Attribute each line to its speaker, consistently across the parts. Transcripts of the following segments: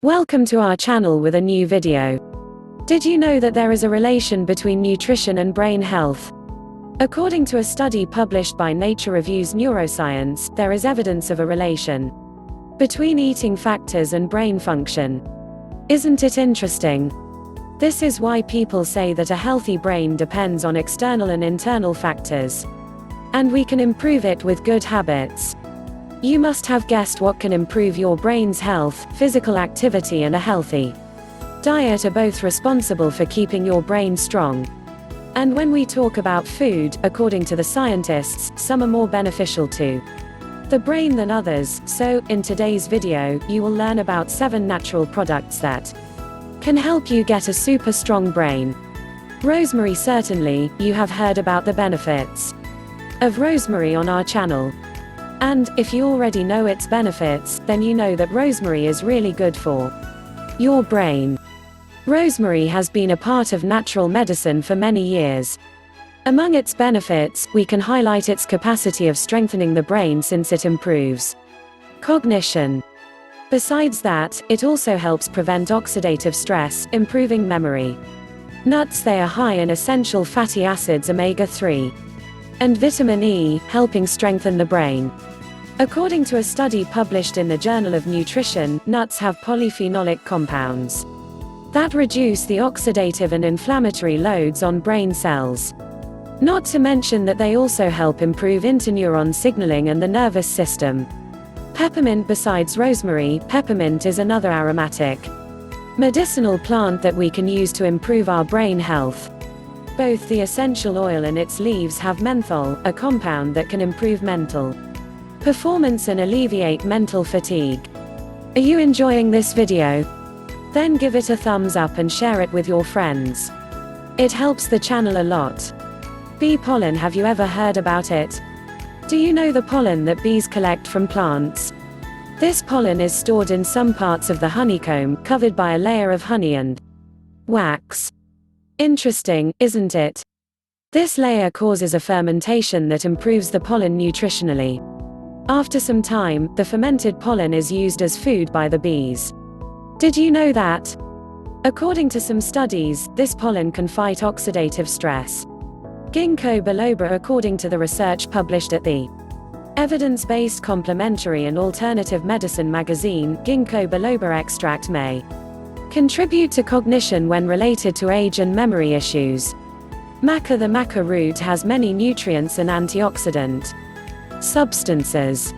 Speaker 1: Welcome to our channel with a new video. Did you know that there is a relation between nutrition and brain health? According to a study published by Nature Reviews Neuroscience, there is evidence of a relation between eating factors and brain function. Isn't it interesting? This is why people say that a healthy brain depends on external and internal factors. And we can improve it with good habits. You must have guessed what can improve your brain's health. Physical activity and a healthy diet are both responsible for keeping your brain strong. And when we talk about food, according to the scientists, some are more beneficial to the brain than others. So, in today's video, you will learn about 7 natural products that can help you get a super strong brain. Rosemary. Certainly, you have heard about the benefits of rosemary on our channel. And, if you already know its benefits, then you know that rosemary is really good for your brain. Rosemary has been a part of natural medicine for many years. Among its benefits, we can highlight its capacity of strengthening the brain since it improves cognition. Besides that, it also helps prevent oxidative stress, improving memory. Nuts. They are high in essential fatty acids omega-3 and vitamin E, helping strengthen the brain. According to a study published in the Journal of Nutrition, nuts have polyphenolic compounds that reduce the oxidative and inflammatory loads on brain cells. Not to mention that they also help improve interneuron signaling and the nervous system. Peppermint. Besides rosemary, peppermint is another aromatic medicinal plant that we can use to improve our brain health. Both the essential oil and its leaves have menthol, a compound that can improve mental performance and alleviate mental fatigue. Are you enjoying this video? Then give it a thumbs up and share it with your friends. It helps the channel a lot. Bee pollen. Have you ever heard about it? Do you know the pollen that bees collect from plants? This pollen is stored in some parts of the honeycomb, covered by a layer of honey and wax. Interesting, isn't it? This layer causes a fermentation that improves the pollen nutritionally. After some time, the fermented pollen is used as food by the bees. Did you know that? According to some studies, this pollen can fight oxidative stress. Ginkgo biloba. According to the research published at the Evidence-Based Complementary and Alternative Medicine magazine, ginkgo biloba extract may contribute to cognition when related to age and memory issues. Maca. The maca root has many nutrients and antioxidant substances.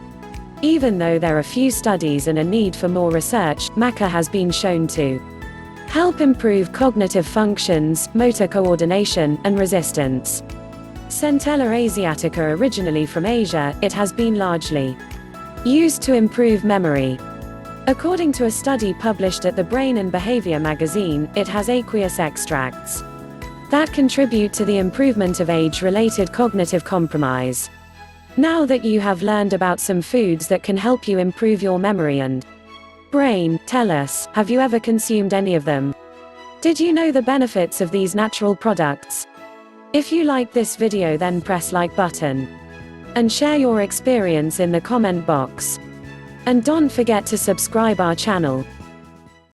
Speaker 1: Even though there are few studies and a need for more research, maca has been shown to help improve cognitive functions, motor coordination, and resistance. Centella asiatica. Originally from Asia, it has been largely used to improve memory. According to a study published at the Brain and Behavior magazine, it has aqueous extracts that contribute to the improvement of age-related cognitive compromise. Now that you have learned about some foods that can help you improve your memory and brain, tell us, have you ever consumed any of them? Did you know the benefits of these natural products? If you like this video, then press like button and share your experience in the comment box. And don't forget to subscribe our channel.